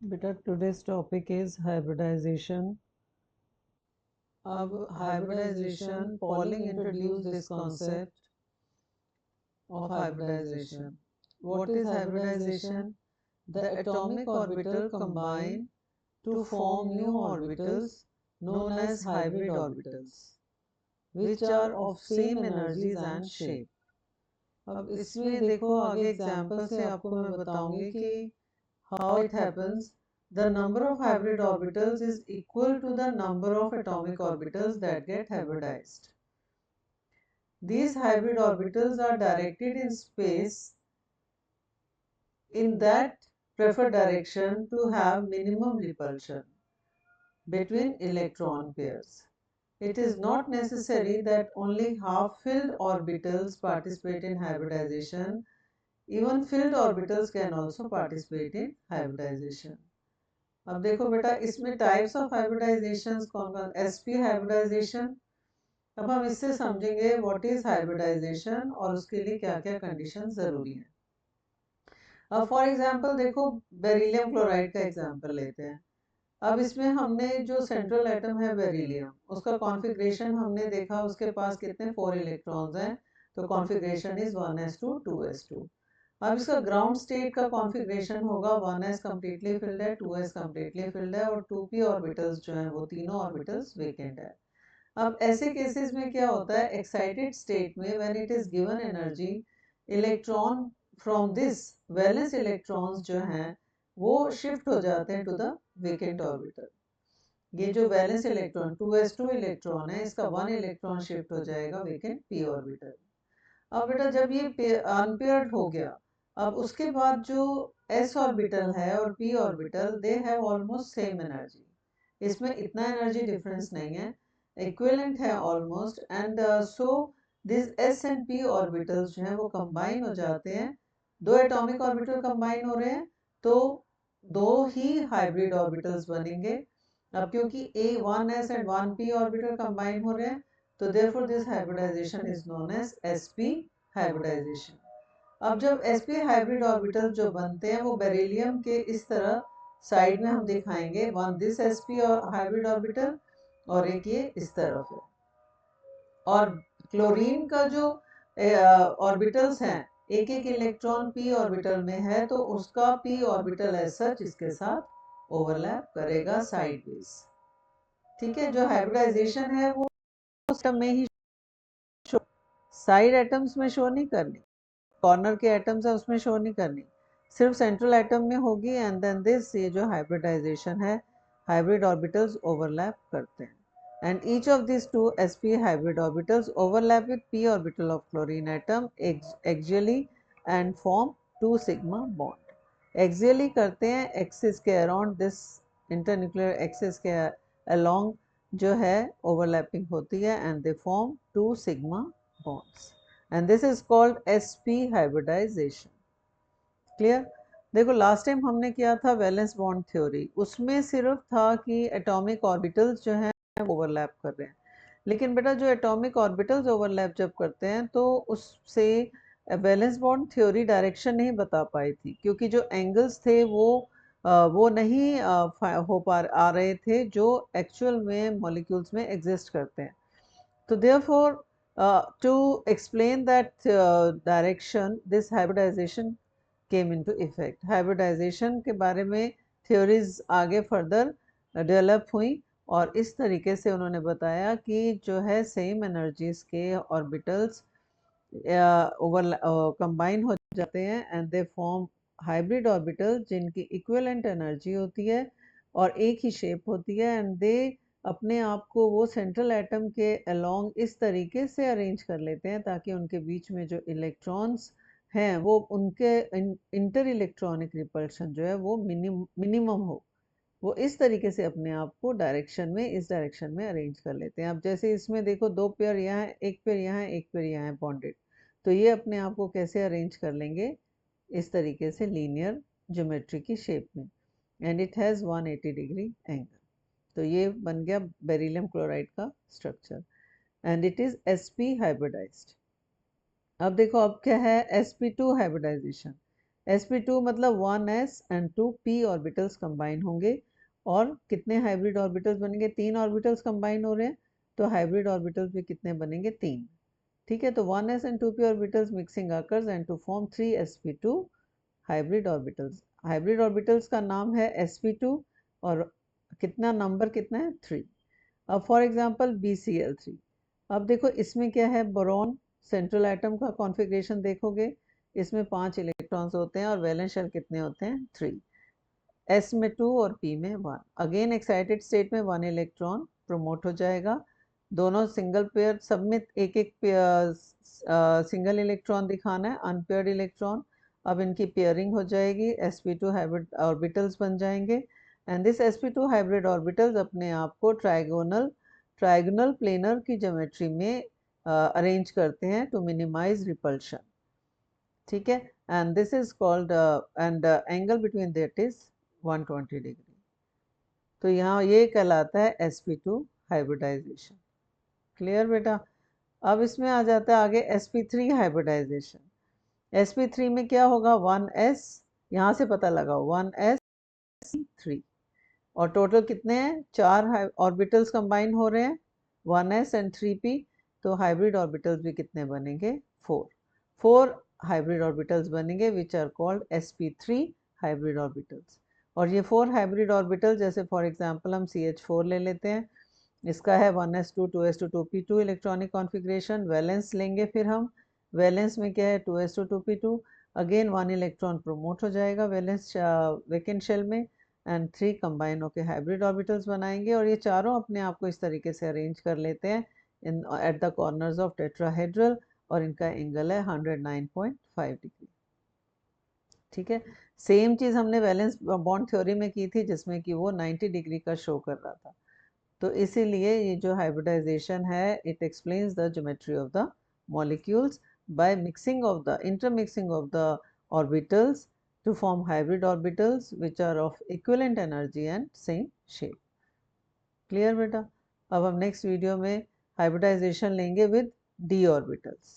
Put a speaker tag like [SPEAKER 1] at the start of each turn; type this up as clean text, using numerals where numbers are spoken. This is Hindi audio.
[SPEAKER 1] बेटा today's topic is hybridization. अब hybridization, Pauling introduced this concept of hybridization. What is hybridization? The atomic orbital combine to form new orbitals known as hybrid orbitals, which are of same energies and shape. अब इसमें देखो आगे एग्जाम्पल से आपको मैं बताऊंगी कि how it happens. The number of hybrid orbitals is equal to the number of atomic orbitals that get hybridized. These hybrid orbitals are directed in space in that preferred direction to have minimum repulsion between electron pairs. It is not necessary that only half-filled orbitals participate in hybridization. Even filled orbitals can also participate in hybridization. अब देखो बेटा इसमें टाइप्स ऑफ हाइब्रिडाइजेशन कौन कौन sp हाइब्रिडाइजेशन। अब हम इससे समझेंगे व्हाट इज हाइब्रिडाइजेशन और उसके लिए क्या क्या कंडीशन जरूरी है। अब फॉर एग्जांपल देखो बेरिलियम क्लोराइड का एग्जांपल लेते हैं। अब इसमें हमने जो सेंट्रल एटम है बेरिलियम उसका कॉन्फ़िगरेशन हमने देखा, उसके पास कितने 4 इलेक्ट्रॉन्स हैं, तो कॉन्फ़िगरेशन इज 1s2 2s2। अब इसका ग्राउंड स्टेट का कॉन्फ़िगरेशन होगा 1s कम्प्लीटली फिल्ड है, 2s कम्प्लीटली फिल्ड है और 2p ऑर्बिटल्स जो हैं वो तीनों ऑर्बिटल्स वेकेंट है। अब ऐसे केसेस में क्या होता है, एक्साइटेड स्टेट में when it is given energy, electron from this valence electrons जो हैं वो शिफ्ट हो जाते हैं टू द वेकेंट ऑर्बिटल। ये जो वैलेंस इलेक्ट्रॉन 2s2 इलेक्ट्रॉन है, इसका 1 इलेक्ट्रॉन शिफ्ट हो जाएगा वेकेंट p ऑर्बिटल। अब बेटा जब ये अनपेयर्ड हो गया, अब उसके बाद जो s ऑर्बिटल है और p orbital they have almost same energy. इसमें इतना एनर्जी डिफरेंस नहीं है, इक्विवेलेंट है almost, and so this s and p orbitals जो हैं वो कंबाइन हो जाते हैं। दो एटॉमिक ऑर्बिटल कंबाइन हो रहे हैं तो दो ही हाइब्रिड ऑर्बिटल्स बनेंगे। अब क्योंकि a1s and 1p orbital combine हो रहे हैं तो therefore this hybridization is known as sp hybridization। अब जब sp हाइब्रिड ऑर्बिटल जो बनते हैं वो बेरिलियम के इस तरह साइड में हम दिखाएंगे, one this sp hybrid orbital और एक ये इस तरफ है। और क्लोरीन का जो ऑर्बिटल्स हैं, एक एक इलेक्ट्रॉन p ऑर्बिटल में है तो उसका p ऑर्बिटल एज सच इसके साथ ओवरलैप करेगा साइडवेज। ठीक है, जो हाइब्रिडाइजेशन है वो सिस्टम में ही साइड एटम्स में शो नहीं करनी, कॉर्नर के एटम्स है उसमें शो नहीं करनी, सिर्फ सेंट्रल एटम में होगी। एंड देन दिस, ये जो हाइब्रिडाइजेशन है, हाइब्रिड ऑर्बिटल्स ओवरलैप करते हैं and each of this two sp hybrid orbitals overlap with p orbital of chlorine atom axially and form 2 sigma bond. Axially करते हैं एक्सिस के अराउंड, दिस इंटरन्यूक्लियर एक्सिस के अलोंग जो है ओवरलैपिंग होती है and they form 2 sigma bonds and this is called sp hybridization। Clear. देखो लास्ट टाइम हमने किया था वैलेंस बॉन्ड थ्योरी, उसमें सिर्फ था कि एटॉमिक ऑर्बिटल्स जो हैं ओवरलैप कर रहे हैं, लेकिन बेटा जो एटॉमिक ऑर्बिटल्स ओवरलैप जब करते हैं तो उससे वैलेंस बॉन्ड थ्योरी डायरेक्शन नहीं बता पाई थी, क्योंकि जो एंगल्स थे वो नहीं हो पा आ रहे थे जो एक्चुअल में मॉलिक्यूल्स में एग्जिस्ट करते हैं। तो therefore to explain that direction, this hybridization came into effect। hybridization के बारे में theories आगे further develop हुई और इस तरीके से उन्होंने बताया कि जो है सेम एनर्जीज के ऑर्बिटल्स ओवर कंबाइन हो जाते हैं and they form hybrid orbital जिनकी इक्विवेलेंट एनर्जी होती है और एक ही शेप होती है एंड दे अपने आप को वो सेंट्रल एटम के अलोंग इस तरीके से अरेंज कर लेते हैं ताकि उनके बीच में जो इलेक्ट्रॉन्स हैं वो उनके इंटर इलेक्ट्रॉनिक रिपल्शन जो है वो मिनिमम हो। वो इस तरीके से अपने आप को डायरेक्शन में, इस डायरेक्शन में अरेंज कर लेते हैं। अब जैसे इसमें देखो दो पेयर यहाँ है, एक पेयर यहाँ है, एक पेयर यहाँ है बॉन्डेड, तो ये अपने आप को कैसे अरेंज कर लेंगे, इस तरीके से लीनियर ज्योमेट्री की शेप में, and it has 180 degree angle. तो ये बन गया बेरिलियम क्लोराइड का structure and it is sp hybridised. अब देखो अब क्या है sp2 हाइब्रिडाइजेशन। sp2 मतलब 1s and 2p orbitals combine होंगे और कितने हाइब्रिड ऑर्बिटल्स बनेंगे, 3 ऑर्बिटल्स कंबाइन हो रहे हैं तो हाइब्रिड ऑर्बिटल्स भी कितने बनेंगे, 3। ठीक है, तो 1s and 2p orbitals mixing occurs and to form 3sp2 hybrid orbitals. Hybrid orbitals का नाम है sp2 और कितना नंबर कितना है, 3। अब फॉर एग्जांपल BCl3, अब देखो इसमें क्या है, बोरॉन सेंट्रल एटम का कॉन्फ़िगरेशन देखोगे, इसमें 5 इलेक्ट्रॉन्स होते हैं और वैलेंस शेल कितने होते हैं, 3। S में 2 और P में 1। अगेन एक्साइटेड स्टेट में 1 इलेक्ट्रॉन प्रमोट हो जाएगा, दोनों सिंगल पेयर, सब में एक एक सिंगल इलेक्ट्रॉन दिखाना है, अनपेयर्ड इलेक्ट्रॉन। अब इनकी पेयरिंग हो जाएगी, sp2 हाइब्रिड ऑर्बिटल्स बन जाएंगे and this sp2 hybrid orbitals अपने आप को ट्रायगोनल प्लेनर की ज्योमेट्री में अरेंज करते हैं टू मिनिमाइज रिपल्शन। ठीक है, and this is called and angle between that is 120 degree. तो यहाँ ये कहलाता है sp2 हाइब्रिडाइजेशन। क्लियर बेटा? अब इसमें आ जाता है आगे sp3 हाइब्रिडाइजेशन। sp3 में क्या होगा, 1s, यहाँ से पता लगाओ 1s3 और टोटल कितने हैं, 4 ऑर्बिटल्स कंबाइन हो रहे हैं, 1s and 3p, तो हाइब्रिड ऑर्बिटल्स भी कितने बनेंगे, 4 हाइब्रिड ऑर्बिटल्स बनेंगे which are called sp3 hybrid orbitals. और ये 4 हाइब्रिड ऑर्बिटल, जैसे फॉर एग्जांपल हम CH4 ले लेते हैं, इसका है 1s2 2s2 2p2 electronic configuration. Valence लेंगे फिर हम, वैलेंस में क्या है, 2s2 2p2, again 1 electron promote हो जाएगा वैलेंस वैकेंट शेल में एंड 3 कंबाइन होकर हाइब्रिड ऑर्बिटल्स बनाएंगे और ये चारों अपने आप को इस तरीके से अरेंज कर लेते हैं in at the corners of tetrahedral और इनका एंगल है 109.5 डिग्री। ठीक है, सेम चीज़ हमने वैलेंस बॉन्ड थ्योरी में की थी जिसमें कि वो 90 डिग्री का शो कर रहा था। तो इसीलिए ये जो हाइब्रिडाइजेशन है, it explains the geometry of the molecules by mixing of the intermixing of the orbitals to form hybrid orbitals which are of equivalent energy and same shape. Clear बेटा? अब हम नेक्स्ट वीडियो में हाइब्रिडाइजेशन लेंगे विद d orbitals.